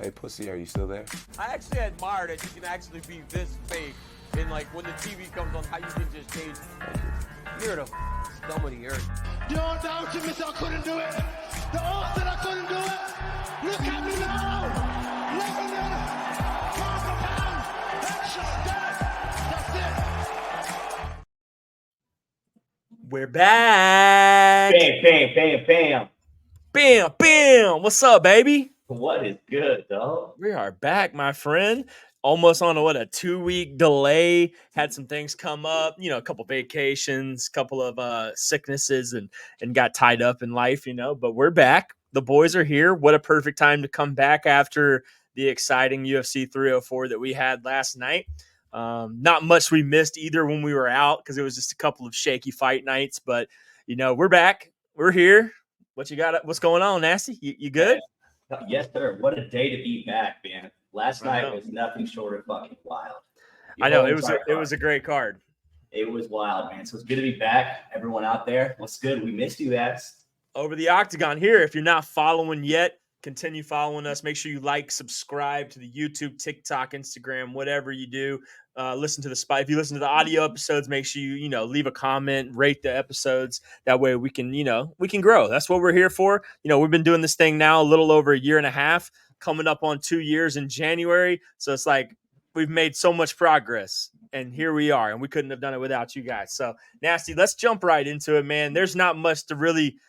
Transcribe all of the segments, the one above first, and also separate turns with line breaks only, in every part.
Hey, pussy, are you still there?
I actually admire that you can actually be this fake. And like when the TV comes on, how you can just change. You're the scum of the earth.
Don't doubt you, miss, I couldn't do it. The odds that I couldn't do it. Look at me now. Lebanon, pound for pound. Headshot dead. That's it.
We're back.
Bam, bam, bam, bam.
Bam, bam. What's up, baby?
What is good, dog?
We are back, my friend. Almost on a 2-week delay. Had some things come up, a couple vacations, couple of sicknesses, and got tied up in life, But we're back. The boys are here. What a perfect time to come back after the exciting UFC 304 that we had last night. Not much we missed either when we were out because it was just a couple of shaky fight nights. But we're back. We're here. What you got? What's going on, Nasty? You good?
Yes, sir. What a day to be back, man. Last night was nothing short of fucking wild.
I know it was a great card.
It was wild, man. So it's good to be back. Everyone out there, what's good? We missed you guys.
Over the Octagon here. If you're not following yet, continue following us. Make sure you subscribe to the YouTube, TikTok, Instagram, whatever you do. Listen to the spot. If you listen to the audio episodes, make sure you leave a comment, rate the episodes. That way we can grow. That's what we're here for. We've been doing this thing now a little over a year and a half, coming up on 2 years in January. So it's like we've made so much progress, and here we are, and we couldn't have done it without you guys. So Nasty, let's jump right into it, man. There's not much to really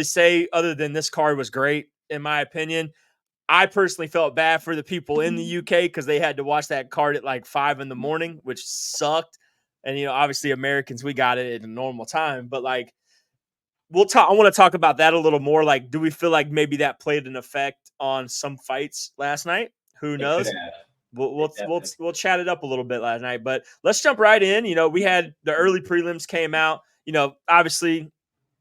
say other than this card was great, in my opinion. I personally felt bad for the people in the UK because they had to watch that card at like 5 a.m, which sucked. And, obviously Americans, we got it at a normal time, but like, I want to talk about that a little more. Like, do we feel like maybe that played an effect on some fights last night? Who knows? We'll chat it up a little bit last night, but let's jump right in. We had the early prelims came out, obviously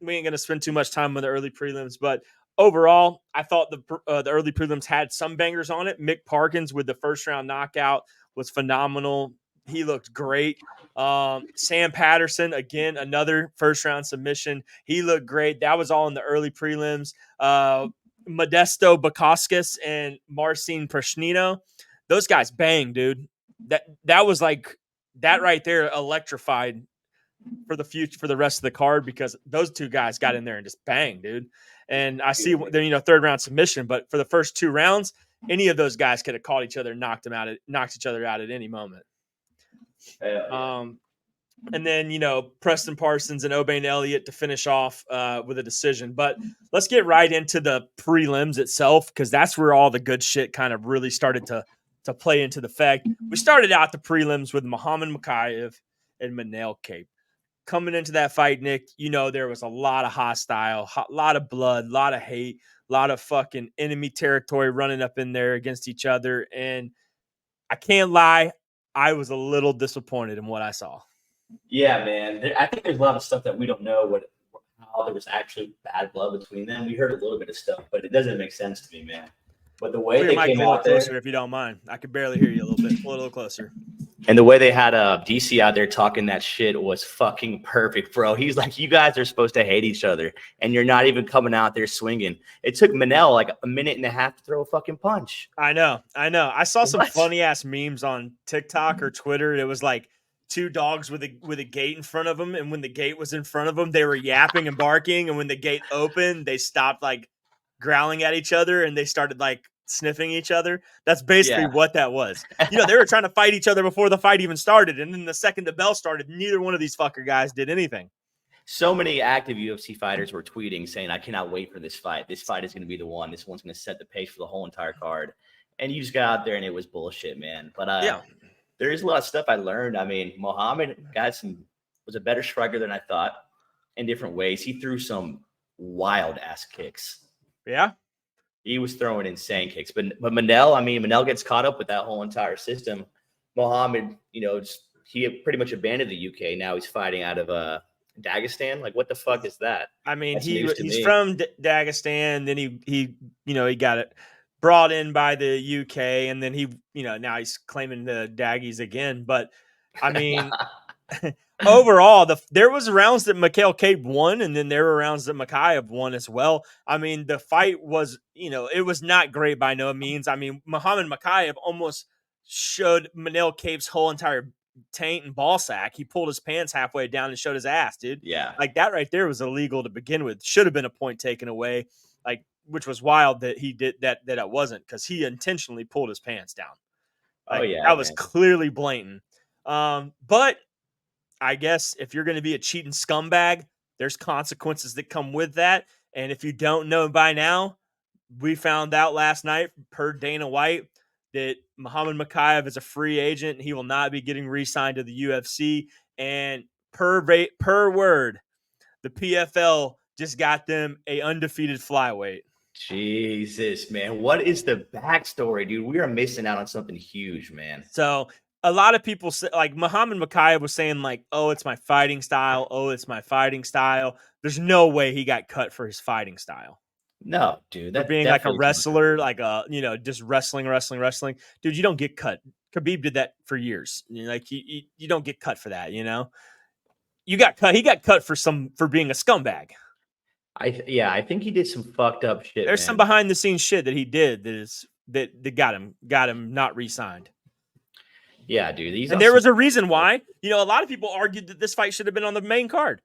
we ain't going to spend too much time on the early prelims, but overall, I thought the early prelims had some bangers on it. Mick Parkins with the first round knockout was phenomenal. He looked great. Sam Patterson, again, another first round submission. He looked great. That was all in the early prelims. Modesto Bukauskas and Marcin Prashnino, those guys bang, dude. That was like that right there electrified for the future, for the rest of the card, because those two guys got in there and just bang, dude. And I see they're, third round submission, but for the first 2 rounds, any of those guys could have caught each other and knocked each other out at any moment. And then, Preston Parsons and O'Bane Elliott to finish off with a decision. But let's get right into the prelims itself, because that's where all the good shit kind of really started to play into the fact. We started out the prelims with Muhammad Mokaev and Manel Kape. Coming into that fight, Nick, there was a lot of hostile, a lot of blood, a lot of hate, a lot of fucking enemy territory running up in there against each other. And I can't lie, I was a little disappointed in what I saw.
Yeah, man. I think there's a lot of stuff that we don't know how there was actually bad blood between them. We heard a little bit of stuff, but it doesn't make sense to me, man. But the way they came out there,
closer, if you don't mind, I could barely hear you a little closer.
And the way they had DC out there talking that shit was fucking perfect, bro. He's like, you guys are supposed to hate each other, and you're not even coming out there swinging. It took Manel like a minute and a half to throw a fucking punch.
I know. I saw some funny ass memes on TikTok or Twitter. It was like 2 dogs with a gate in front of them, and when the gate was in front of them, they were yapping and barking, and when the gate opened, they stopped like growling at each other and they started like sniffing each other. That's basically what that was. They were trying to fight each other before the fight even started, and then the second the bell started, neither one of these fucker guys did anything.
So many active UFC fighters were tweeting saying, I cannot wait for this fight. This fight is going to be the one. This one's going to set the pace for the whole entire card. And you just got out there and it was bullshit, man. But there is a lot of stuff I learned. I mean, Muhammad was a better striker than I thought in different ways. He threw some wild ass kicks.
Yeah.
He was throwing insane kicks. But Manel gets caught up with that whole entire system. Muhammad, he pretty much abandoned the UK. Now he's fighting out of Dagestan. Like, what the fuck is that?
I mean, he's from Dagestan. Then he got it brought in by the UK, and then he, now he's claiming the Daggies again. But I mean, overall, there was rounds that Mikhail Cade won, and then there were rounds that Makhachev won as well. I mean, the fight was, it was not great by no means. I mean, Muhammad Makhachev almost showed Manel Cave's whole entire taint and ball sack. He pulled his pants halfway down and showed his ass, dude.
Yeah.
Like that right there was illegal to begin with. Should have been a point taken away. Like, which was wild that he did that it wasn't, because he intentionally pulled his pants down. Like, that was clearly blatant. But I guess if you're going to be a cheating scumbag, there's consequences that come with that. And if you don't know by now, we found out last night per Dana White that Muhammad Makhachev is a free agent. He will not be getting re-signed to the UFC. And per word, the PFL just got them a undefeated flyweight.
Jesus, man. What is the backstory, dude? We are missing out on something huge, man.
So a lot of people say, like Muhammad Makhachev was saying, like, oh, it's my fighting style. Oh, it's my fighting style. There's no way he got cut for his fighting style.
No, dude.
That being like a wrestler, like just wrestling. Dude, you don't get cut. Khabib did that for years. Like you don't get cut for that, You got cut. He got cut for being a scumbag.
I think he did some fucked up shit.
There's some behind the scenes shit that he did that got him not re-signed.
Yeah, dude.
And there was a reason why. A lot of people argued that this fight should have been on the main card.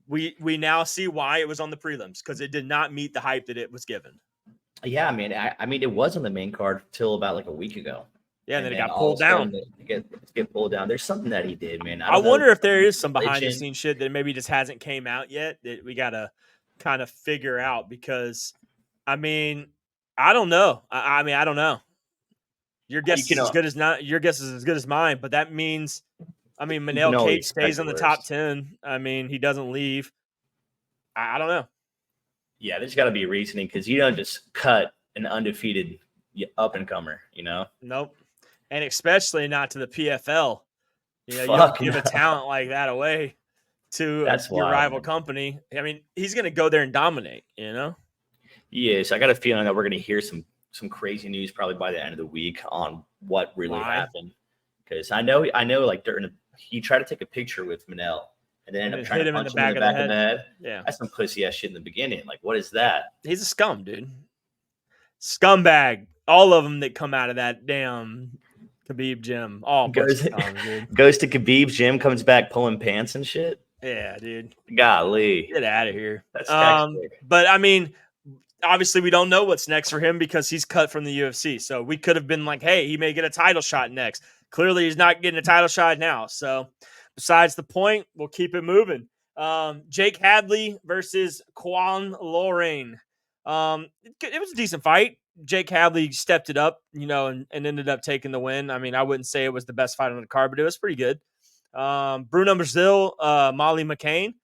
We now see why it was on the prelims, because it did not meet the hype that it was given.
Yeah, man. I mean, it was on the main card till about like a week ago.
Yeah, and then it got pulled down.
Get pulled down. There's something that he did, man.
I wonder if there is some behind the scenes shit that maybe just hasn't came out yet that we gotta kind of figure out, because I mean, I don't know. I mean, I don't know. Your guess is as good as mine, but that means, I mean, Manel Cade stays in the top 10. I mean, he doesn't leave. I don't know.
Yeah, there's got to be reasoning, because you don't just cut an undefeated up and comer,
Nope. And especially not to the PFL. You don't give a talent like that away to your rival company. I mean, he's going to go there and dominate,
Yes, I got a feeling that we're going to hear some crazy news probably by the end of the week on what really happened. Because I know, like he tried to take a picture with Manel and then ended up trying to punch him in the back of the head.
Yeah,
that's some pussy ass shit in the beginning. Like, what is that?
He's a scum, dude. Scumbag. All of them that come out of that damn Khabib gym. All goes to
Khabib's gym, comes back pulling pants and shit.
Yeah, dude.
Golly,
get out of here.
That's
but I mean, obviously we don't know what's next for him because he's cut from the UFC. So we could have been like, hey, he may get a title shot next. Clearly he's not getting a title shot now. So besides the point, we'll keep it moving. Jake Hadley versus Quan Lorraine. It was a decent fight. Jake Hadley stepped it up, and ended up taking the win. I mean, I wouldn't say it was the best fight on the card, but it was pretty good. Bruno Brazil, Molly McCain.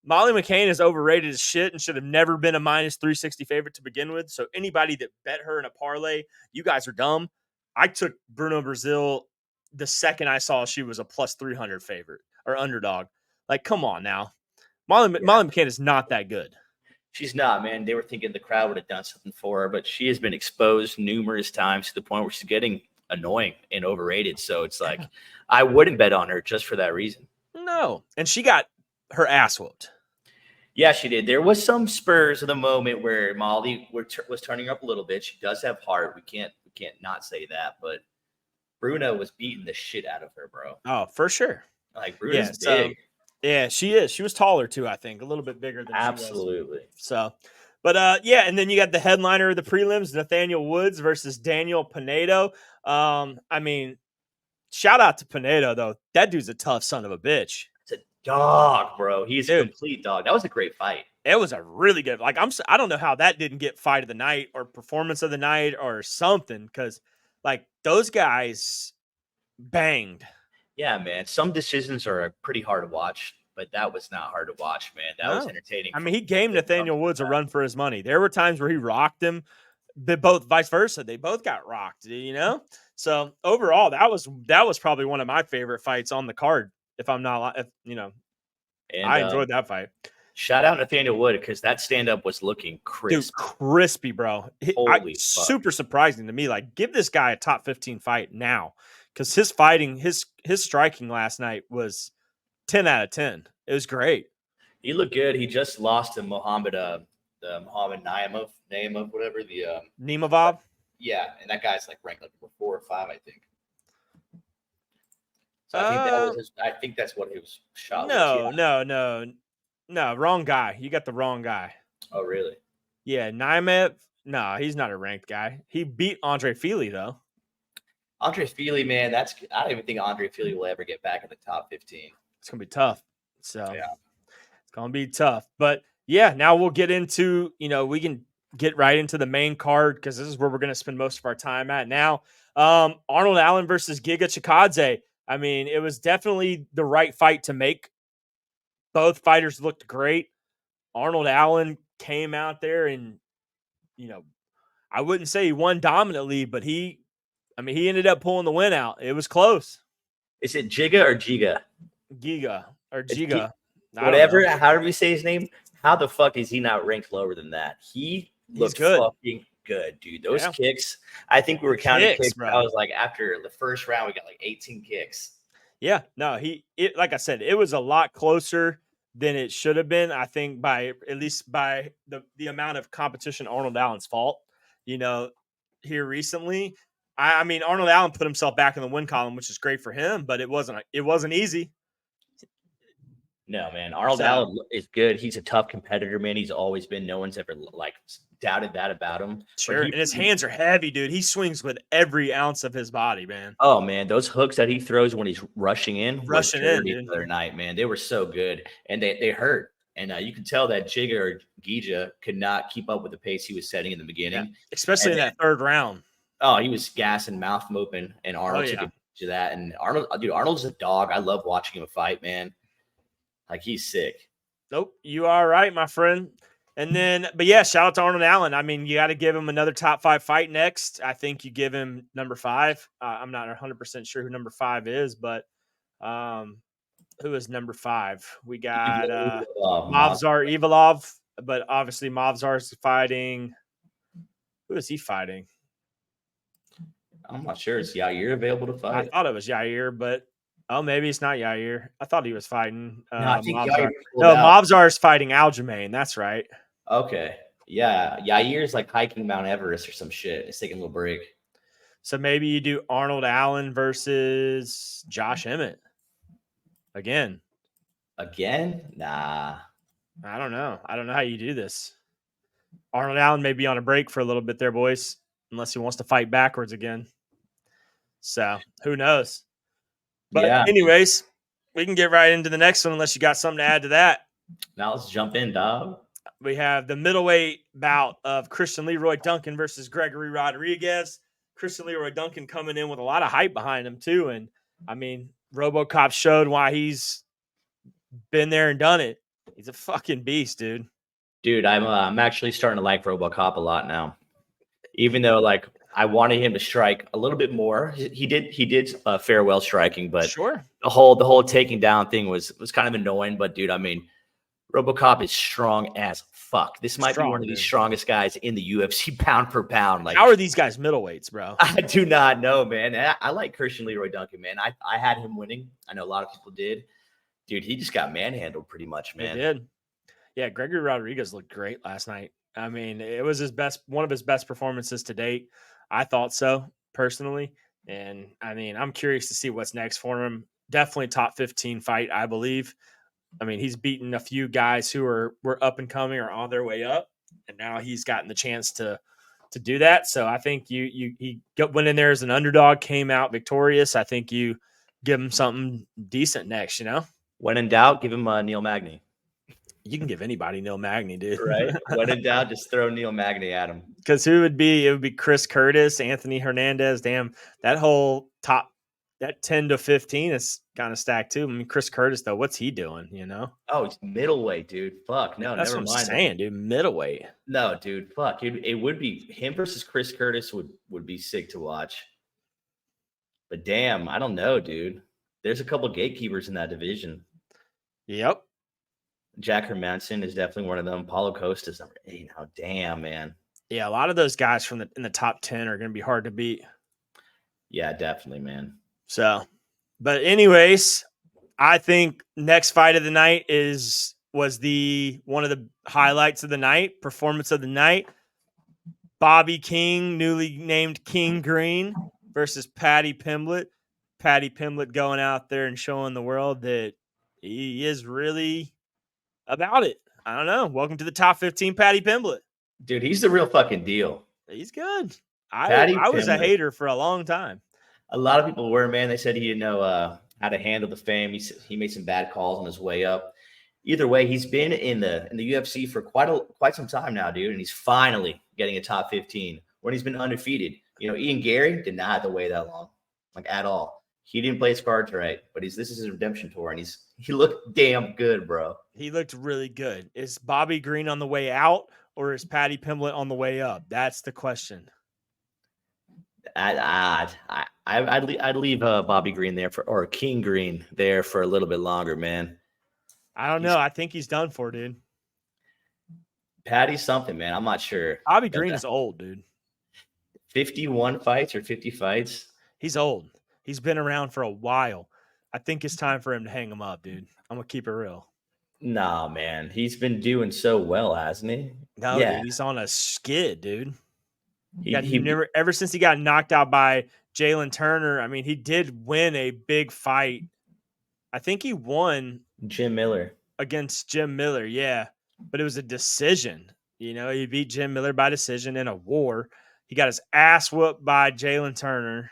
Molly McCain is overrated as shit and should have never been a minus 360 favorite to begin with. So anybody that bet her in a parlay, you guys are dumb. I took Bruno Brazil the second I saw she was a plus 300 favorite or underdog. Like, come on now. Molly McCain is not that good.
She's not, man. They were thinking the crowd would have done something for her, but she has been exposed numerous times to the point where she's getting annoying and overrated. So it's like, I wouldn't bet on her just for that reason.
No. And she got her ass whooped.
Yeah, she did. There was some spurs of the moment where Molly was turning up a little bit. She does have heart. We can't not say that. But Bruno was beating the shit out of her, bro.
Oh, for sure.
Like, Bruno's big.
Yeah, she is. She was taller too, I think, a little bit bigger than
Absolutely.
She was. So, but yeah, and then you got the headliner of the prelims, Nathaniel Woods versus Daniel Pinedo. I mean, shout out to Pinedo though. That dude's a tough son of a bitch.
It's a dog, bro. He's a complete dog. That was a great fight.
It was a really good. Like, I don't know how that didn't get fight of the night or performance of the night or something, because like those guys banged.
Yeah, man. Some decisions are pretty hard to watch, but that was not hard to watch, man. That was entertaining.
I mean, he gave Nathaniel Woods a run for his money. There were times where he rocked him, but both vice versa. They both got rocked, So overall, that was probably one of my favorite fights on the card. I enjoyed that fight.
Shout out Nathaniel Wood, because that stand-up was looking crisp.
Dude, crispy, bro. Super surprising to me. Like, give this guy a top 15 fight now. Because his striking last night was 10 out of 10. It was great.
He looked good. He just lost to Muhammad Naimov, whatever the
Nemavov.
Yeah, and that guy's like ranked like number 4 or 5, I think. So I think that was his, I think that's what he was shot with.
No, wrong guy. You got the wrong guy.
Oh, really?
Yeah, Naimov. No, he's not a ranked guy. He beat Andre Fili though.
Andre Fili, man, I don't even think Andre Fili will ever get back in the top 15.
It's gonna be tough. So
yeah,
it's gonna be tough. But yeah, now we'll get into, we can get right into the main card because this is where we're gonna spend most of our time at now. Arnold Allen versus Giga Chikadze. I mean, it was definitely the right fight to make. Both fighters looked great. Arnold Allen came out there and, I wouldn't say he won dominantly, but he ended up pulling the win out. It was close.
Is it Giga or Giga?
Giga or Giga.
Whatever, however you say his name. How the fuck is he not ranked lower than that? He looked fucking good, dude. Those kicks, I think we were counting kicks. I was like, after the first round, we got like 18 kicks.
Yeah, no, like I said, it was a lot closer than it should have been. I think by the amount of competition Arnold Allen's fault, here recently. I mean, Arnold Allen put himself back in the win column, which is great for him, but it wasn't easy.
No, man. Arnold Allen is good. He's a tough competitor, man. He's always been. No one's ever doubted that about him.
Sure. And his hands are heavy, dude. He swings with every ounce of his body, man.
Oh, man. Those hooks that he throws when he's rushing in the other night, man. They were so good. And they hurt. And you can tell that Giga or Gija could not keep up with the pace he was setting in the beginning. Yeah.
Especially in that third round.
Oh, he was gassing, mouth open, and Arnold took advantage of that. And Arnold's a dog. I love watching him fight, man. Like, he's sick.
Nope, you are right, my friend. And then, but yeah, shout out to Arnold Allen. I mean, you got to give him another top 5 fight next. I think you give him number 5. I'm not 100% sure who number 5 is, but who is number 5? We got Movsar Evloev, but obviously Movsar's fighting. Who is he fighting?
I'm not sure. Is Yair available to fight?
I thought it was Yair, but maybe it's not Yair. I thought he was fighting.
No, I think
Movsar is fighting Aljamain. That's right.
Okay. Yeah. Yair's like hiking Mount Everest or some shit. It's taking a little break.
So maybe you do Arnold Allen versus Josh Emmett. Again?
Nah.
I don't know. I don't know how you do this. Arnold Allen may be on a break for a little bit there, boys, unless he wants to fight backwards again. So who knows? But anyways, we can get right into the next one unless you got something to add to that.
Now let's jump in, dog.
We have the middleweight bout of Christian Leroy Duncan versus Gregory Rodriguez. Christian Leroy Duncan coming in with a lot of hype behind him too. And I mean, RoboCop showed why he's been there and done it. He's a fucking beast, dude.
Dude, I'm actually starting to like RoboCop a lot now. Even though I wanted him to strike a little bit more. He did farewell striking, but
sure.
The whole taking down thing was kind of annoying. But dude, I mean, RoboCop is strong as fuck. This might be one of the strongest guys in the UFC pound for pound. Like,
how are these guys middleweights, bro?
I do not know, man. I like Christian Leroy Duncan, man. I had him winning. I know a lot of people did. Dude, he just got manhandled pretty much, man.
He did. Yeah, Gregory Rodriguez looked great last night. I mean, it was one of his best performances to date. I thought so, personally. And, I mean, I'm curious to see what's next for him. Definitely top 15 fight, I believe. I mean, he's beaten a few guys who were up and coming or on their way up, and now he's gotten the chance to do that. So I think he went in there as an underdog, came out victorious. I think you give him something decent next,
When in doubt, give him Neil Magny.
You can give anybody Neil Magny, dude.
Right? When in doubt, just throw Neil Magny at him.
Because who would be? It would be Chris Curtis, Anthony Hernandez. Damn, that whole top, that 10 to 15 is kind of stacked too. I mean, Chris Curtis though, what's he doing?
Oh, it's middleweight, dude. Fuck no,
that's
never
what
mind.
I'm saying, dude. Middleweight.
No, dude. Fuck. It would be him versus Chris Curtis would be sick to watch. But damn, I don't know, dude. There's a couple gatekeepers in that division.
Yep.
Jack Hermanson is definitely one of them. Paulo Costa's number 8 now. Damn, man.
Yeah, a lot of those guys in the top 10 are going to be hard to beat.
Yeah, definitely, man.
So, but anyways, I think next fight of the night was one of the highlights of the night, performance of the night. Bobby King, newly named King Green, versus Paddy Pimblett. Paddy Pimblett going out there and showing the world that he is really about it. I don't know. Welcome to the top 15, Paddy Pimblett.
Dude, he's the real fucking deal.
He's good.
Paddy
I was a
Pimblett.
hater for a long time.
A lot of people were, man. They said he didn't know how to handle the fame. He made some bad calls on his way up. Either way, he's been in the UFC for quite some time now, dude, and he's finally getting a top 15 when he's been undefeated. You know, Ian Gary did not have to wait that long, like at all. He didn't play his cards right, but this is his redemption tour, and he looked damn good, bro.
He looked really good. Is Bobby Green on the way out, or is Paddy Pimblett on the way up? That's the question.
I'd leave Bobby Green there or King Green there for a little bit longer, man.
I don't know. I think he's done for, dude.
Paddy's something, man. I'm not sure.
Bobby Green is old, dude.
51 fights or 50 fights.
He's old. He's been around for a while. I think it's time for him to hang him up, dude. I'm going to keep it real.
Nah, man. He's been doing so well, hasn't he?
No, dude, he's on a skid, dude. Ever since he got knocked out by Jalen Turner, I mean, he did win a big fight. I think he won
Jim Miller
against Jim Miller, yeah. But it was a decision. You know, he beat Jim Miller by decision in a war. He got his ass whooped by Jalen Turner.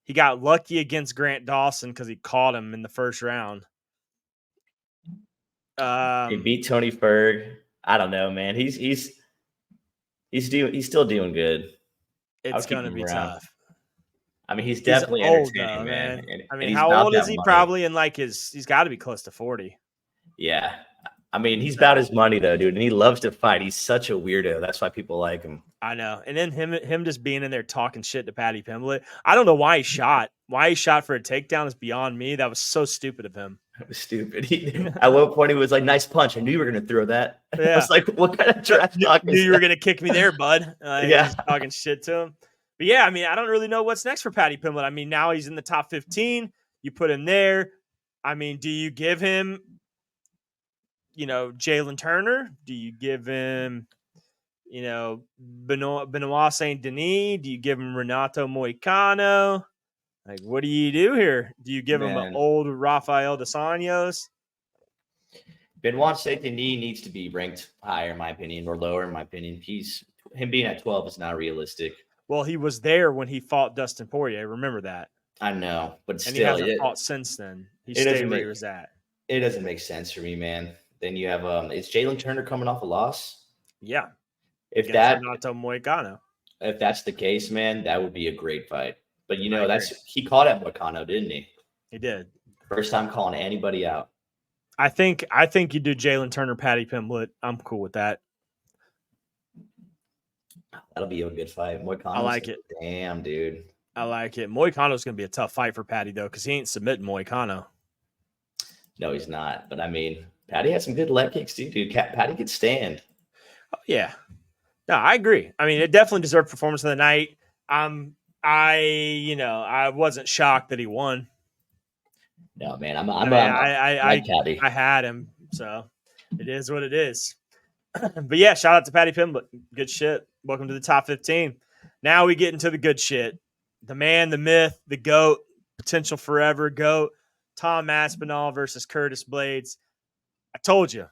He got lucky against Grant Dawson because he caught him in the first round.
He beat Tony Ferg. I don't know, man. He's still doing good.
It's gonna be tough.
I mean, he's definitely
old,
entertaining,
though,
man.
I mean, how old is he? Probably in like he's got to be close to 40.
Yeah. I mean, he's about his money, though, dude. And he loves to fight. He's such a weirdo. That's why people like him.
I know. And then him just being in there talking shit to Paddy Pimblett. I don't know why he shot. Why he shot for a takedown is beyond me. That was so stupid of him.
It was stupid. At one point, he was like, "Nice punch. I knew you were going to throw that."
Yeah.
I was like, "What kind of trash talk?"
Knew you were going to kick me there, bud.
Yeah.
Talking shit to him. But yeah, I mean, I don't really know what's next for Paddy Pimblett. I mean, now he's in the top 15. You put him there. I mean, do you give him, Jalen Turner? Do you give him, Benoit Saint Denis? Do you give him Renato Moicano? Like, what do you do here? Do you give him an old Rafael dos Anjos?
Benoit Saint Denis needs to be ranked higher, in my opinion, or lower, in my opinion. Him being at 12 is not realistic.
Well, he was there when he fought Dustin Poirier. Remember that.
I know, but still.
And he hasn't fought since then. He stayed where he was at.
It doesn't make sense for me, man. Then you have is Jalen Turner coming off a loss?
Yeah.
If that's the case, man, that would be a great fight. But he caught at Moicano, didn't he?
He did.
First time calling anybody out.
I think you do Jalen Turner, Paddy Pimblett. I'm cool with that.
That'll be a good fight. Moicano.
I like it.
Damn, dude.
I like it. Moicano's going to be a tough fight for Paddy, though, because he ain't submitting Moicano.
No, he's not. But, I mean, Paddy had some good leg kicks, too, dude. Paddy could stand.
Oh, yeah. No, I agree. I mean, it definitely deserved performance of the night. I wasn't shocked that he won.
No, man.
I had him, so it is what it is. But yeah, shout out to Paddy Pimblett. Good shit. Welcome to the top 15. Now we get into the good shit. The man, the myth, the GOAT, potential forever GOAT, Tom Aspinall versus Curtis Blades. I told you.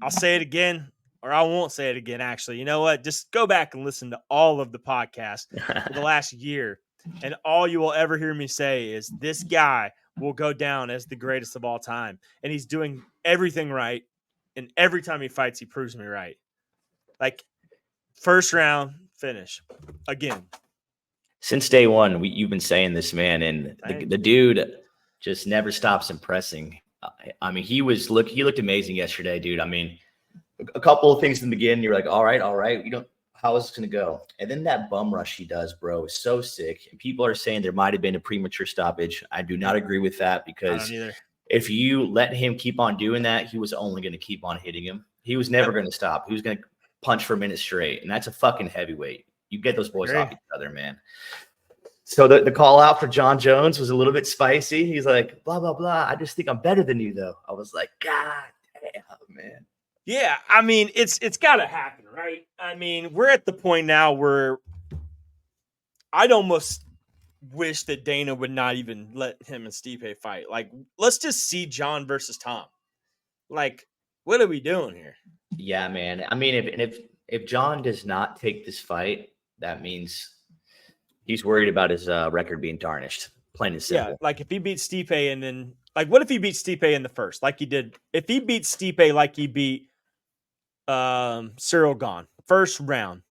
I'll say it again, or I won't say it again, actually. You know what? Just go back and listen to all of the podcasts for the last year, and all you will ever hear me say is this guy will go down as the greatest of all time, and he's doing everything right, and every time he fights, he proves me right. Like, first round, finish. Again.
Since day one, you've been saying this, man, and the dude just never stops impressing. I mean, he looked amazing yesterday, dude. I mean, a couple of things in the beginning, you're like, all right. How is this going to go? And then that bum rush he does, bro, is so sick. And people are saying there might have been a premature stoppage. I do not agree with that, because if you let him keep on doing that, he was only going to keep on hitting him. He was never going to stop. He was going to punch for a minute straight, and that's a fucking heavyweight. You get those boys off each other, man. So the call out for John Jones was a little bit spicy. He's like, blah, blah, blah. I just think I'm better than you, though. I was like, God damn, man.
Yeah, I mean, it's got to happen, right? I mean, we're at the point now where I'd almost wish that Dana would not even let him and Stipe fight. Like, let's just see John versus Tom. Like, what are we doing here?
Yeah, man. I mean, if John does not take this fight, that means he's worried about his record being tarnished. Plain and simple.
Yeah, like if he beats Stipe and then, like, what if he beats Stipe in the first, like he did? If he beats Stipe like he beat Cyril Gane first round,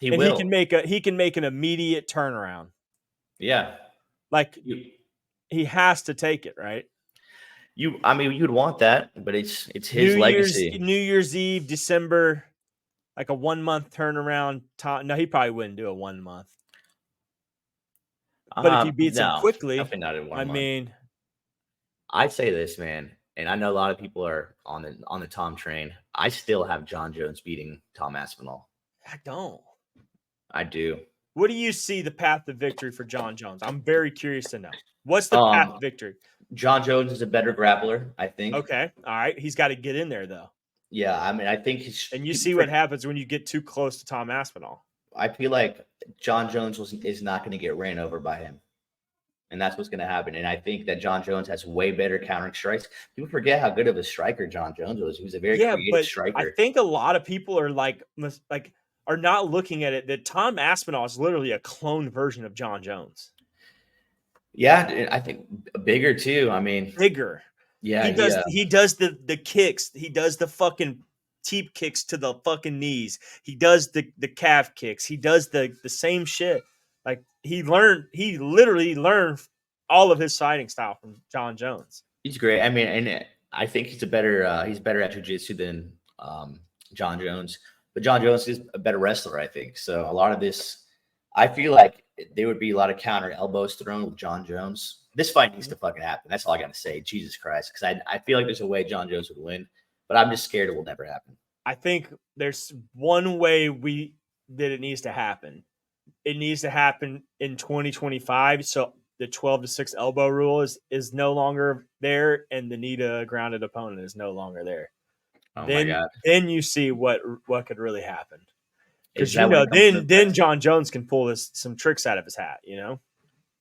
He
can make an immediate turnaround.
Yeah,
like he has to take it, right?
I mean, you'd want that, but it's his legacy.
New Year's Eve, December, like a 1 month turnaround. No, he probably wouldn't do a 1 month. But if he beats him quickly,
definitely not in 1 month.
I mean,
I'd say this, man, and I know a lot of people are on the Tom train. I still have John Jones beating Tom Aspinall.
I don't.
I do.
What do you see the path to victory for John Jones? I'm very curious to know. What's the path to victory?
John Jones is a better grappler, I think.
Okay. All right. He's got to get in there, though.
Yeah. I mean, I think he's.
And you see what happens when you get too close to Tom Aspinall.
I feel like John Jones is not going to get ran over by him. And that's what's going to happen. And I think that John Jones has way better countering strikes. People forget how good of a striker John Jones was. He was a very creative striker.
I think a lot of people are are not looking at it that Tom Aspinall is literally a clone version of John Jones.
Yeah, I think bigger too. I mean,
bigger.
Yeah,
he does the kicks. He does the fucking teep kicks to the fucking knees. He does the calf kicks. He does the same shit. Like he literally learned all of his fighting style from John Jones.
He's great. I mean, and I think he's better at jiu-jitsu than John Jones. But John Jones is a better wrestler, I think. So a lot of this, I feel like there would be a lot of counter elbows thrown with John Jones. This fight needs to fucking happen. That's all I got to say. Jesus Christ. Because I feel like there's a way John Jones would win, but I'm just scared it will never happen.
I think there's one way that it needs to happen. It needs to happen in 2025. So the 12-6 elbow rule is no longer there, and the knee to grounded opponent is no longer there.
Oh my God.
Then you see what could really happen. Because then John Jones can pull some tricks out of his hat, you know?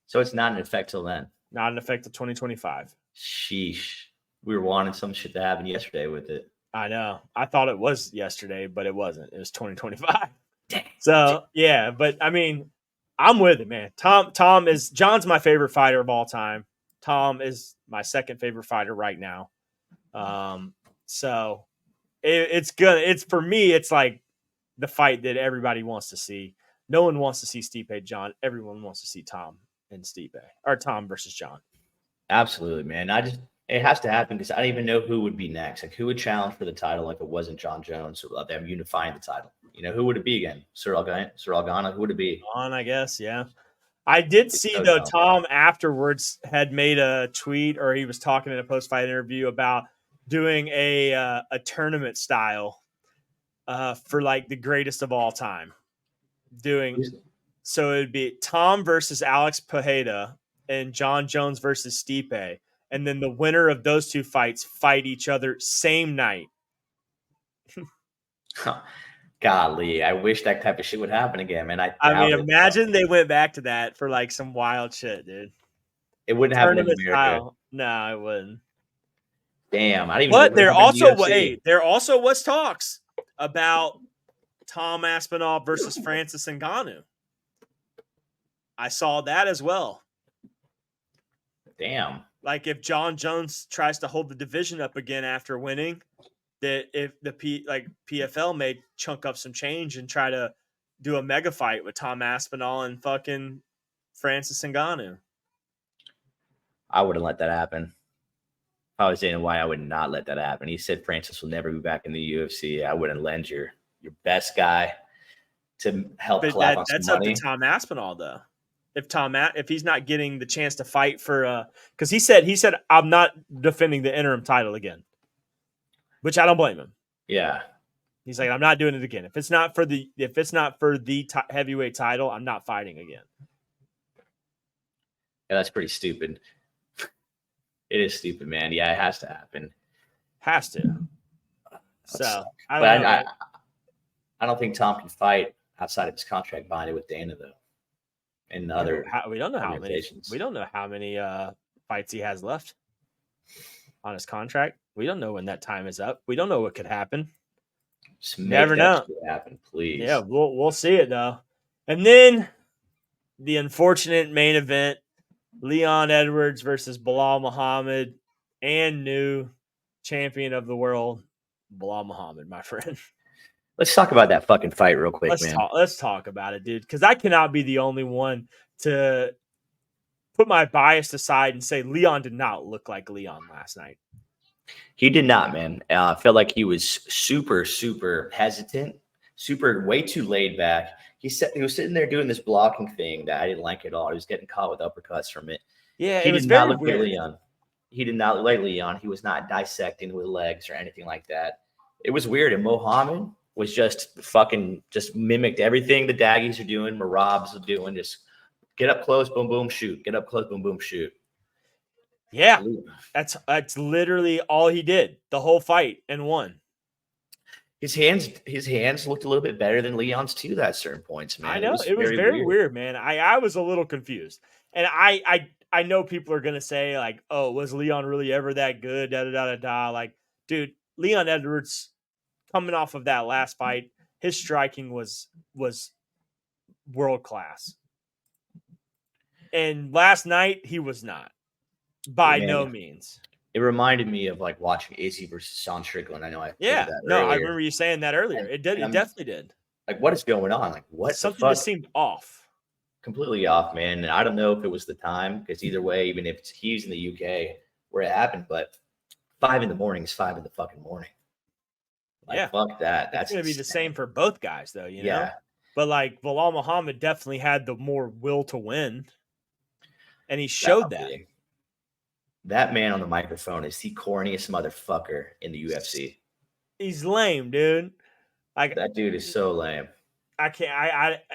So it's not in effect till then.
Not in effect till 2025.
Sheesh. We were wanting some shit to happen yesterday with it.
I know. I thought it was yesterday, but it wasn't. It was 2025. So yeah, but I mean, I'm with it, man. John's my favorite fighter of all time. Tom is my second favorite fighter right now. So it's for me, it's like the fight that everybody wants to see. No one wants to see Stipe John. Everyone wants to see Tom and Stipe, or Tom versus John.
Absolutely, man. It has to happen because I don't even know who would be next. Like who would challenge for the title if it wasn't John Jones or them unifying the title? You know, who would it be again? Cyril Gane? Who would it be?
On, I guess, yeah. I did see though Tom afterwards had made a tweet, or he was talking in a post-fight interview about doing a tournament style for like the greatest of all time. So it'd be Tom versus Alex Pereira and John Jones versus Stipe, and then the winner of those two fights fight each other same night.
Golly, I wish that type of shit would happen again, man.
I mean, imagine they went back to that for like some wild shit, dude.
It wouldn't happen in America.
Style. No, it wouldn't.
Damn, I didn't even.
But there also was talks about Tom Aspinall versus Francis Ngannou. I saw that as well.
Damn.
Like if John Jones tries to hold the division up again after winning, that if the PFL may chunk up some change and try to do a mega fight with Tom Aspinall and fucking Francis Ngannou.
I wouldn't let that happen. If I was saying why I would not let that happen. He said Francis will never be back in the UFC. I wouldn't lend your best guy to help clap on some money.
That's up to Tom Aspinall though. If he's not getting the chance to fight for because he said I'm not defending the interim title again. Which I don't blame him.
Yeah,
he's like, I'm not doing it again. If it's not for the heavyweight title, I'm not fighting again.
Yeah, that's pretty stupid. It is stupid, man. Yeah, it has to happen.
Has to. So I
But
don't know.
I don't think Tom can fight outside of his contract binding with Dana though, and other
We don't know how many.
organizations.
We don't know how many fights he has left on his contract. We don't know when that time is up. We don't know what could happen.
Just make
Never
that
know.
shit happen, please.
Yeah, we'll see it though. And then the unfortunate main event: Leon Edwards versus Belal Muhammad, and new champion of the world, Belal Muhammad, my friend.
Let's talk about that fucking fight real quick, man.
Let's talk about it, dude. Because I cannot be the only one to put my bias aside and say Leon did not look like Leon last night.
He did not, man. I felt like he was super, super hesitant, way too laid back. He was sitting there doing this blocking thing that I didn't like at all. He was getting caught with uppercuts from it.
Yeah,
he
it was
did not
very
look
weird.
like Leon. He did not look like Leon. He was not dissecting with legs or anything like that. It was weird. And Mohammed was just mimicked everything the Daggies are doing, Marabs are doing. Just get up close, boom, boom, shoot. Get up close, boom, boom, shoot.
Yeah, that's literally all he did the whole fight and won.
His hands looked a little bit better than Leon's too at certain points, man.
I know it was very weird, man. I was a little confused, and I know people are gonna say like, "Oh, was Leon really ever that good?" Da da da da da. Like, dude, Leon Edwards coming off of that last fight, his striking was world class, and last night he was not by no means.
It reminded me of like watching Izzy versus Sean Strickland. I know I
I remember you saying that earlier. It definitely did.
Like, what is going on? Like, what?
Something just seemed off.
Completely off, man. And I don't know if it was the time, because either way, even if he's in the UK where it happened, but 5 a.m. is 5 in the fucking morning. Like, fuck that. That's
going to be the same for both guys, though, you know? But, like, Belal Muhammad definitely had the more will to win, and he showed that.
That man on the microphone is the corniest motherfucker in the UFC.
He's lame, dude. Like,
that dude is so lame.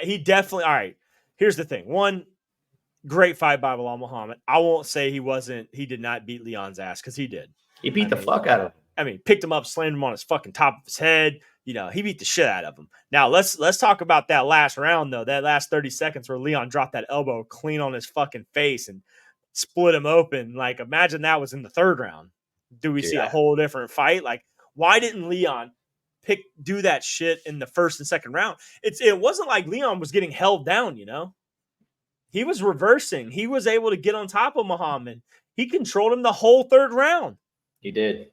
He definitely, all right, here's the thing. One, great fight by Belal Muhammad. I won't say he did not beat Leon's ass, because he did.
He beat the fuck out of him.
I mean, picked him up, slammed him on his fucking top of his head. You know, he beat the shit out of him. Now, let's talk about that last round, though. That last 30 seconds where Leon dropped that elbow clean on his fucking face and split him open. Like, imagine that was in the third round. Do we see a whole different fight? Like, why didn't Leon do that shit in the first and second round? It wasn't like Leon was getting held down, you know? He was reversing. He was able to get on top of Muhammad. He controlled him the whole third round.
He did.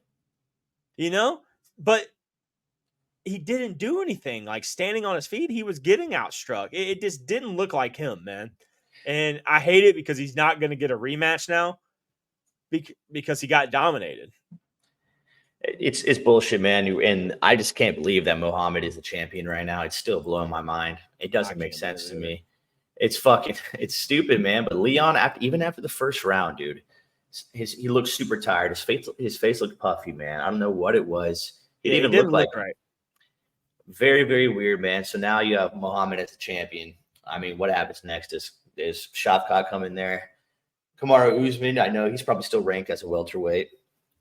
You know? But he didn't do anything. Like, standing on his feet, he was getting outstruck. It just didn't look like him, man. And I hate it because he's not going to get a rematch now because he got dominated.
It's bullshit, man. And I just can't believe that Muhammad is the champion right now. It's still blowing my mind. It doesn't make sense to me. It's stupid, man. But Leon, even after the first round, dude, he looked super tired. His face looked puffy, man. I don't know what it was. It didn't even look right. Very, very weird, man. So now you have Muhammad as the champion. I mean, what happens next? Is Shavkat coming there? Kamaru Usman, I know he's probably still ranked as a welterweight.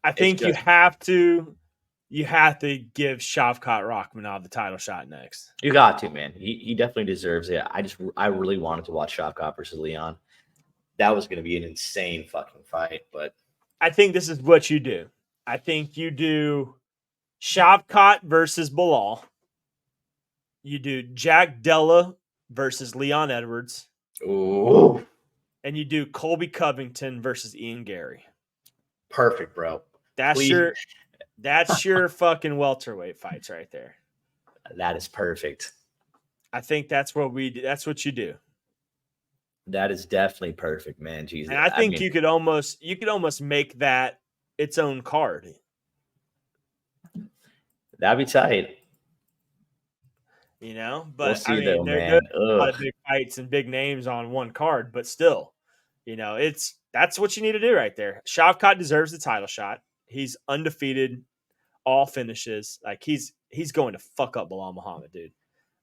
I think you have to give Shavkat Rakhmonov the title shot next.
You got to, man. He definitely deserves it. I really wanted to watch Shavkat versus Leon. That was going to be an insane fucking fight. But
I think this is what you do. I think you do Shavkat versus Belal. You do Jack Della versus Leon Edwards.
Ooh.
And you do Colby Covington versus Ian Gary.
Perfect, bro.
That's your fucking welterweight fights right there.
That is perfect.
I think that's what you do.
That is definitely perfect, man. Jesus.
And I think you could almost make that its own card.
That'd be tight.
You know, but
we'll see,
there's a lot of big fights and big names on one card, but still, you know, that's what you need to do right there. Shavkat deserves the title shot. He's undefeated, all finishes. Like, he's going to fuck up Belal Muhammad, dude.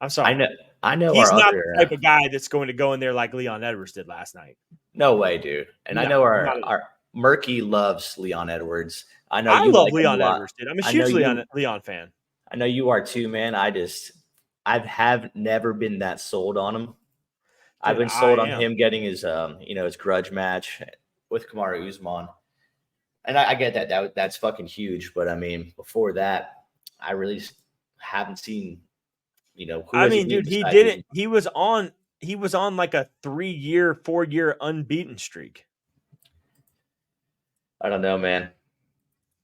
I'm sorry.
I know.
He's not the type of guy that's going to go in there like Leon Edwards did last night.
No way, dude. And I
No,
know
not at all.
our Murky loves Leon Edwards. I know
I
you
love
like him a
Leon
lot.
Edwards, dude. I'm a
I know
huge
you.
Leon fan.
I know you are too, man. Have never been that sold on him. I've
Dude,
been
I
sold on
am.
him getting his his grudge match with Kamaru Usman. And I get that's fucking huge, but I mean, before that, I really haven't seen, who
I
has he
mean,
beat
dude, he
besides
did it.
Usman?
He was on like a 3-year, 4-year unbeaten streak.
I don't know, man.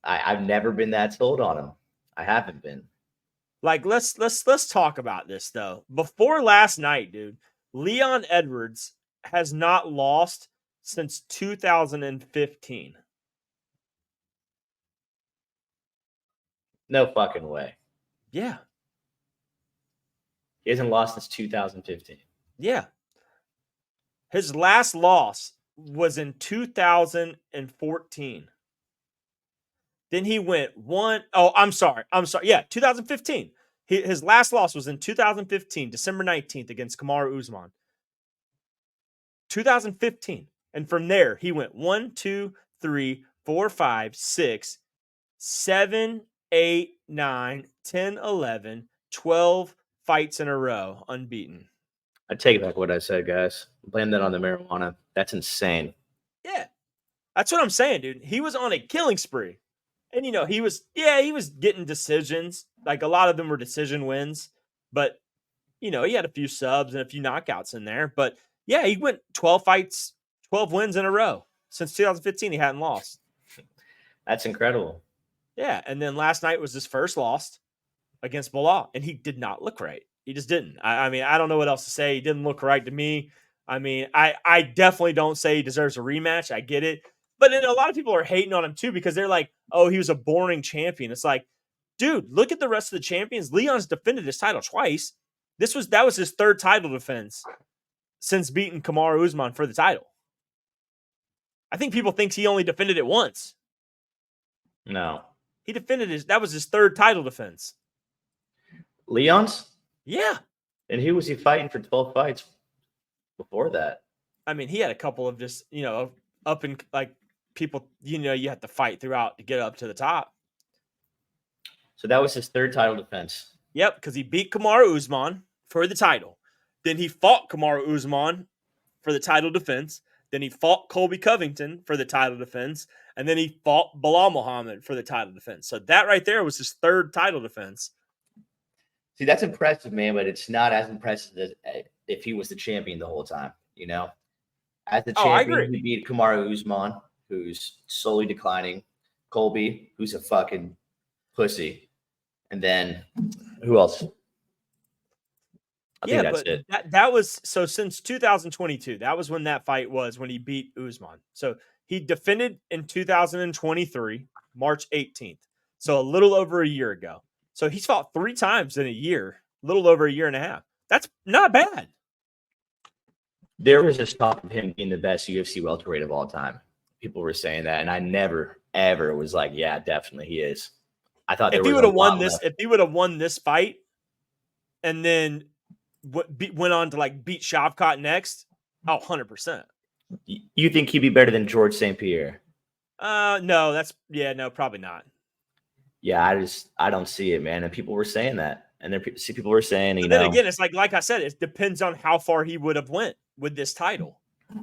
I've never been that sold on him. I haven't been.
Like, let's talk about this though. Before last night, dude, Leon Edwards has not lost since 2015.
No fucking way.
Yeah.
He hasn't lost since 2015.
Yeah. His last loss was in 2014. Then he went one. Oh, I'm sorry. Yeah, 2015. His last loss was in 2015, December 19th against Kamaru Usman. 2015. And from there, he went 1, 2, 3, 4, 5, 6, 7, 8, 9, 10, 11, 12 fights in a row, unbeaten.
I take back what I said, guys. Blame that on the marijuana. That's insane.
Yeah. That's what I'm saying, dude. He was on a killing spree. And he was getting decisions. Like a lot of them were decision wins, but he had a few subs and a few knockouts in there. But yeah, he went 12 fights, 12 wins in a row. Since 2015, he hadn't lost.
That's incredible.
Yeah, and then last night was his first loss against BELAL, and he did not look right. He just didn't. I mean, I don't know what else to say. He didn't look right to me. I mean, I definitely don't say he deserves a rematch. I get it. But then a lot of people are hating on him too because they're like, oh, he was a boring champion. It's like, dude, look at the rest of the champions. Leon's defended his title twice. That was his third title defense since beating Kamaru Usman for the title. I think people think he only defended it once.
No.
He defended that was his third title defense.
Leon's?
Yeah.
And who was he fighting for 12 fights before that?
I mean, he had a couple of just, up and like people, you have to fight throughout to get up to the top.
So that was his third title defense.
Yep, because he beat Kamaru Usman for the title. Then he fought Kamaru Usman for the title defense. Then he fought Colby Covington for the title defense. And then he fought Belal Muhammad for the title defense. So that right there was his third title defense.
See, that's impressive, man, but it's not as impressive as if he was the champion the whole time, As the champion, he beat Kamaru Usman, who's slowly declining, Colby, who's a fucking pussy, and then who else? I think that's it.
That was so since 2022. That was when that fight was when he beat Usman. So he defended in 2023, March 18th. So a little over a year ago. So he's fought 3 times in a year, a little over a year and a half. That's not bad.
There was this talk of him being the best UFC welterweight of all time. People were saying that, and I never, ever was like, yeah, definitely he is. I thought
if he would have won this fight and then went on to like beat Shavkat next, 100%.
You think he'd be better than George St. Pierre?
No, probably not.
Yeah, I don't see it, man. And people were saying that, and people were saying,
Then again, it's like I said, it depends on how far he would have went with this title.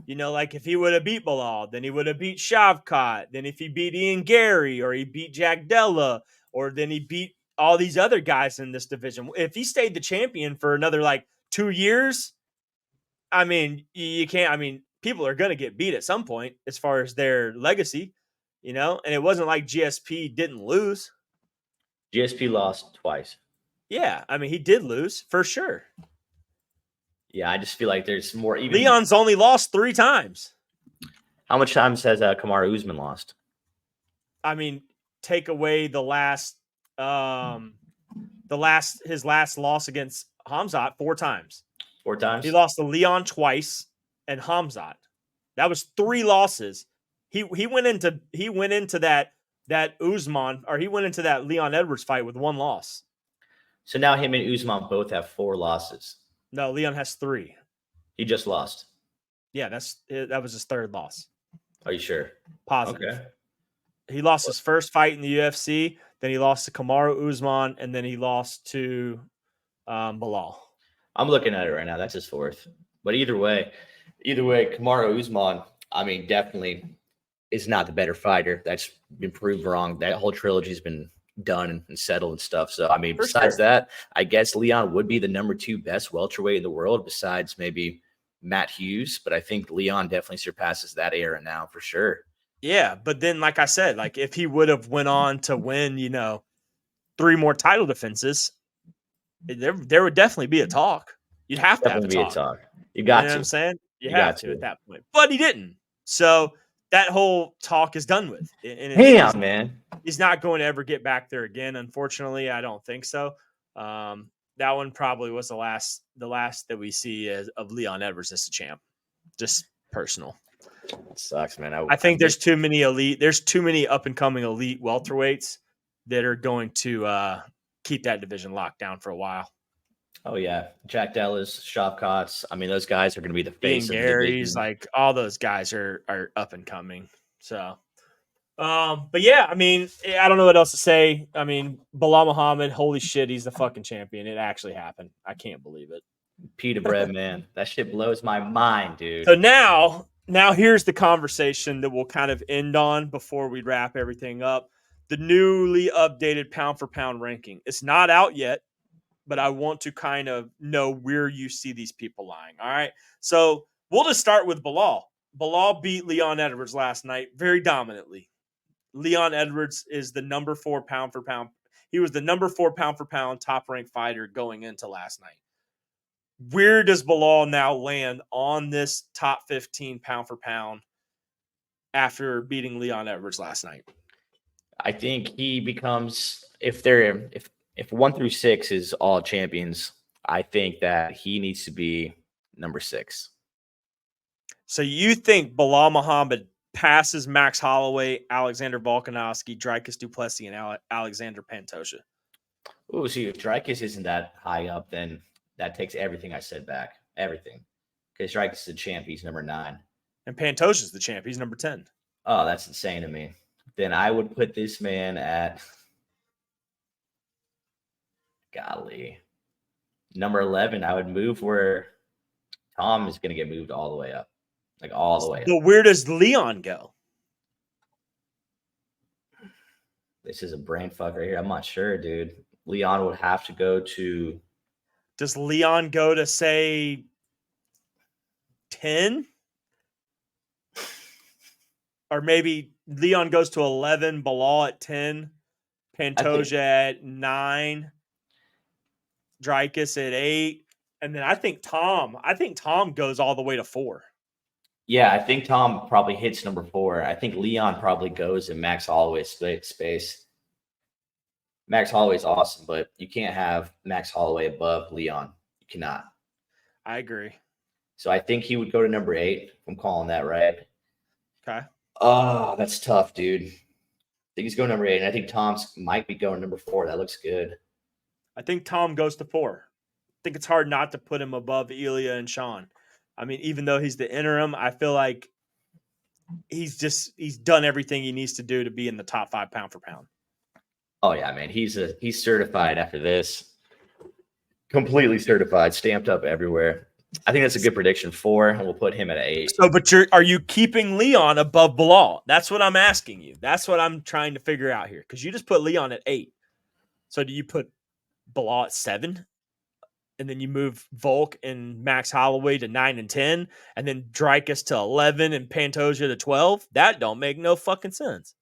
Like if he would have beat Belal, then he would have beat Shavkat. Then if he beat Ian Gary or he beat Jack Della, or then he beat all these other guys in this division. If he stayed the champion for another like 2 years, I mean, you can't. I mean, people are going to get beat at some point as far as their legacy, and it wasn't like GSP didn't lose.
GSP lost twice.
Yeah, I mean, he did lose for sure.
Yeah, I just feel like there's more.
Leon's only lost 3 times.
How much times has Kamaru Usman lost?
I mean, take away his last loss against Hamzat 4 times.
4 times?
He lost to Leon twice and Hamzat. That was 3 losses. He went into that Usman, or he went into that Leon Edwards fight with 1 loss.
So now him and Usman both have 4 losses.
No, Leon has 3.
He just lost.
Yeah, that was his third loss.
Are you sure?
Positive.
Okay.
He lost his first fight in the UFC, then he lost to Kamaru Usman, and then he lost to Belal.
I'm looking at it right now. That's his fourth. But either way, Kamaru Usman, I mean, definitely is not the better fighter. That's been proved wrong. That whole trilogy's been done and settled and stuff. So, I mean, besides that, I guess Leon would be the number 2 best welterweight in the world besides maybe Matt Hughes. But I think Leon definitely surpasses that era now for sure.
Yeah, but then, like I said, like if he would have went on to win, 3 more title defenses, there would definitely be a talk. You'd have to have a talk.
You got
know
to.
what I'm saying? You
got
have to at that point. But he didn't. So that whole talk is done with. And
Damn, man.
He's not going to ever get back there again. Unfortunately, I don't think so. That one probably was the last that we see of Leon Edwards as a champ. Just personal.
It sucks, man.
I think there's too many up and coming elite welterweights that are going to keep that division locked down for a while.
Oh yeah, Jack Dallas, Shavkat's. I mean, those guys are going to be the face
Ian
of the division.
Like all those guys are up and coming. So, but yeah, I mean, I don't know what else to say. I mean, Belal Muhammad, holy shit, he's the fucking champion. It actually happened. I can't believe it.
Pita bread, man. That shit blows my mind, dude.
So now here's the conversation that we'll kind of end on before we wrap everything up. The newly updated pound for pound ranking. It's not out yet, but I want to kind of know where you see these people lying. All right. So we'll just start with Belal. Belal beat Leon Edwards last night very dominantly. Leon Edwards is the number 4 pound for pound. He was the number 4 pound for pound top ranked fighter going into last night. Where does Belal now land on this top 15 pound for pound after beating Leon Edwards last night?
I think he becomes if 1 through 6 is all champions, I think that he needs to be number 6.
So you think Belal Muhammad passes Max Holloway, Alexander Volkanovski, Dricus du Plessis, and Alexander Pantoja?
Oh, see, if Dricus isn't that high up, then that takes everything I said back. Everything. Because Dricus is the champ. He's number 9.
And Pantoja's the champ. He's number 10.
Oh, that's insane to me. Then I would put this man at, golly, number 11. I would move where Tom is going to get moved all the way up. Like all the way up.
But where does Leon go?
This is a brain fuck right here. I'm not sure, dude. Leon would have to go to.
Does Leon go to, say, 10? Or maybe Leon goes to 11, Belal at 10, Pantoja at 9, Dricus at 8, and then I think Tom goes all the way to 4.
Yeah, I think Tom probably hits number 4. I think Leon probably goes in Max Holloway's space. Max Holloway's awesome, but you can't have Max Holloway above Leon. You cannot.
I agree.
So I think he would go to number 8. If I'm calling that right.
Okay.
Oh, that's tough, dude. I think he's going number 8, and I think Tom's might be going number 4. That looks good.
I think Tom goes to 4. I think it's hard not to put him above Ilya and Sean. I mean, even though he's the interim, I feel like he's done everything he needs to do to be in the top 5 pound for pound.
Oh yeah, man. He's certified after this. Completely certified, stamped up everywhere. I think that's a good prediction. 4, and we'll put him at 8.
So, but are you keeping Leon above Belal? That's what I'm asking you. That's what I'm trying to figure out here. Because you just put Leon at 8. So do you put Belal at 7? And then you move Volk and Max Holloway to 9 and 10, and then Dricus to 11 and Pantoja to 12? That don't make no fucking sense.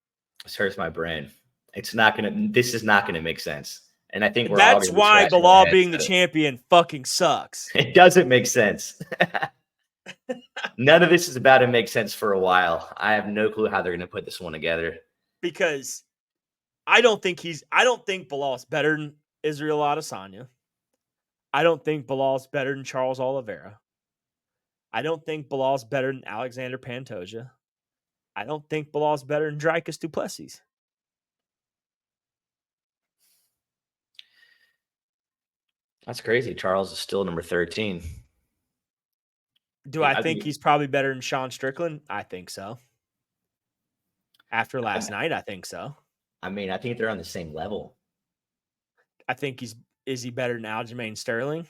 This hurts my brain. This is not gonna make sense. And I think
that's why Belal being the champion fucking sucks.
It doesn't make sense. None of this is about to make sense for a while. I have no clue how they're gonna put this one together.
Because I don't think Belal is better than Israel Adesanya. I don't think Belal is better than Charles Oliveira. I don't think Belal is better than Alexander Pantoja. I don't think Belal is better than Dricus du Plessis.
That's crazy. Charles is still number 13.
Do I think he's probably better than Sean Strickland? I think so. After last night, I think so.
I mean, I think they're on the same level.
I think is he better than Aljamain Sterling?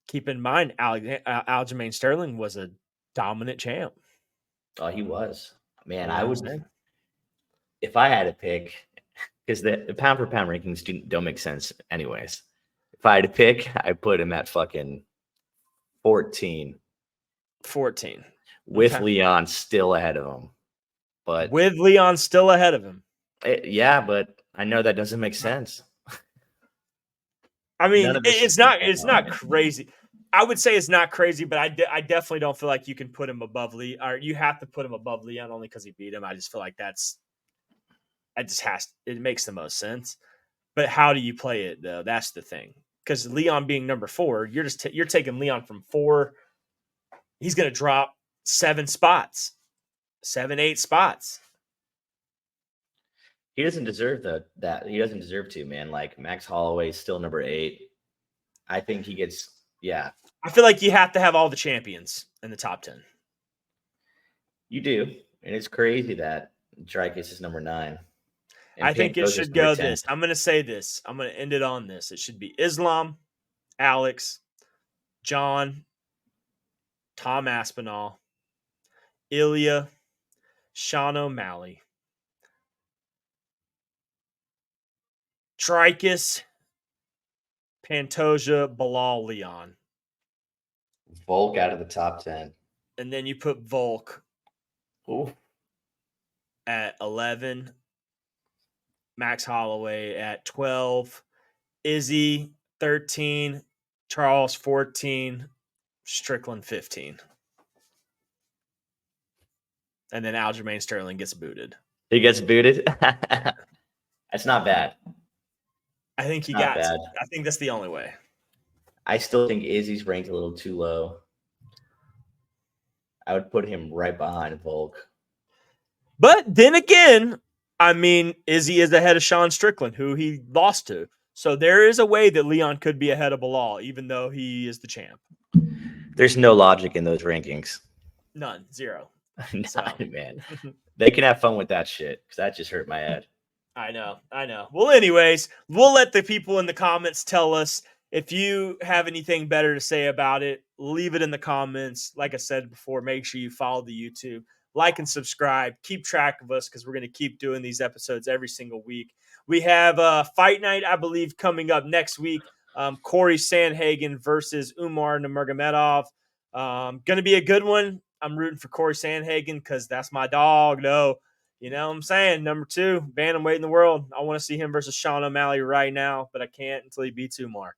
Keep in mind, Aljamain Sterling was a dominant champ.
Oh, he was. Man,
You know
I would, if I had to pick, because the pound for pound rankings don't make sense anyways. If I had to pick, I'd put him at fucking 14.
14.
With Leon still ahead of him. But
with Leon still ahead of him.
Yeah, but I know that doesn't make sense.
I mean, it's not crazy. I would say it's not crazy, but I definitely don't feel like you can put him above Leon, or you have to put him above Leon only because he beat him. I just feel like it makes the most sense. But how do you play it though? That's the thing. Because Leon being number 4, you're taking Leon from 4. He's going to drop 7 spots, 7, 8 spots.
He doesn't deserve that. He doesn't deserve to, man. Like Max Holloway is still number 8. I think he gets, yeah.
I feel like you have to have all the champions in the top 10.
You do. And it's crazy that Dricus is number 9.
I think it should go this. I'm going to say this. I'm going to end it on this. It should be Islam, Alex, John, Tom Aspinall, Ilya, Sean O'Malley, Dricus, Pantoja, Belal, Leon.
Volk out of the top 10.
And then you put Volk
Ooh.
At 11, Max Holloway at 12, Izzy 13, Charles 14, Strickland 15. And then Aljamain Sterling gets booted.
He gets booted? That's not bad.
I think I think that's the only way.
I still think Izzy's ranked a little too low. I would put him right behind Volk.
But then again, I mean, Izzy is ahead of Sean Strickland, who he lost to. So there is a way that Leon could be ahead of Belal, even though he is the champ.
There's no logic in those rankings.
None. Zero.
Man. They can have fun with that shit, because that just hurt my head.
I know. Well, anyways, we'll let the people in the comments tell us. If you have anything better to say about it, leave it in the comments. Like I said before, make sure you follow the YouTube. Like and subscribe. Keep track of us because we're going to keep doing these episodes every single week. We have a fight night, I believe, coming up next week. Corey Sandhagen versus Umar Nurmagomedov. Going to be a good one. I'm rooting for Corey Sandhagen because that's my dog, though. You know what I'm saying? Number 2, bantamweight in the world. I want to see him versus Sean O'Malley right now, but I can't until he beats Umar.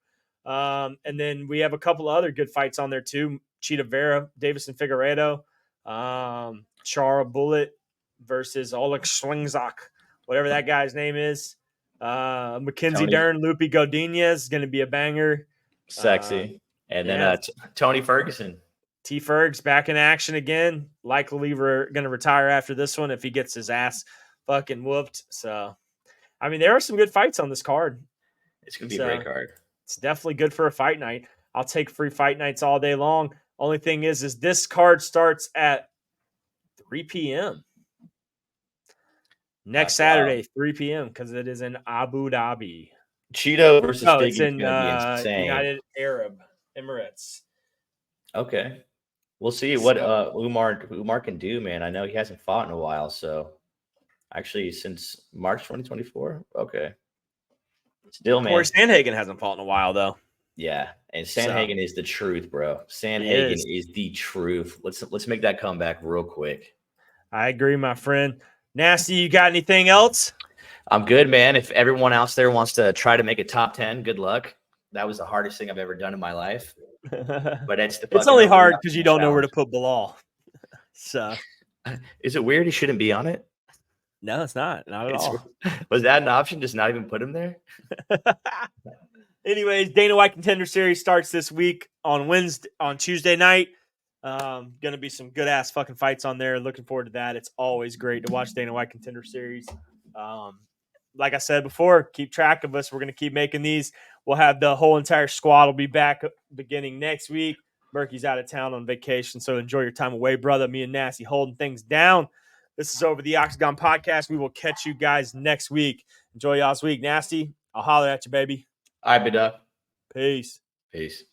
And then we have a couple of other good fights on there, too. Cheetah Vera, Davison Figueiredo. Chara Bullet versus Oleg Schlingzak, whatever that guy's name is. Mackenzie Dern, Lupi Godinez is going to be a banger.
Sexy. And then Tony Ferguson.
T. Ferg's back in action again. Likely we're going to retire after this one if he gets his ass fucking whooped. So, I mean, there are some good fights on this card.
It's going to be a great card.
It's definitely good for a fight night. I'll take free fight nights all day long. Only thing is this card starts at 3 p.m. Next Saturday, 3 p.m. because it is in Abu Dhabi.
Cheeto versus Figgy
it's in
insane.
United Arab Emirates.
Okay. We'll see what Umar can do, man. I know he hasn't fought in a while, so actually since March 2024. Okay. Still, man.
Corey Sandhagen hasn't fought in a while, though.
Yeah, and Sandhagen is the truth, bro. Sandhagen is the truth. Let's make that comeback real quick.
I agree, my friend. Nasty, you got anything else?
I'm good, man. If everyone else there wants to try to make a top 10, good luck. That was the hardest thing I've ever done in my life. But it's
only hard because you don't know where to put Belal. So,
is it weird he shouldn't be on it?
No, it's not. Not at all.
Was that an option? Just not even put him there?
Anyways, Dana White Contender Series starts this week on Tuesday night. Gonna be some good ass fucking fights on there. Looking forward to that. It's always great to watch Dana White Contender Series. Like I said before, keep track of us. We're gonna keep making these. We'll have the whole entire squad will be back beginning next week. Murky's out of town on vacation, so enjoy your time away, brother. Me and Nasty holding things down. This is Over the Octagon podcast. We will catch you guys next week. Enjoy y'all's week. Nasty, I'll holler at you, baby.
All right, Bida.
Peace.
Peace.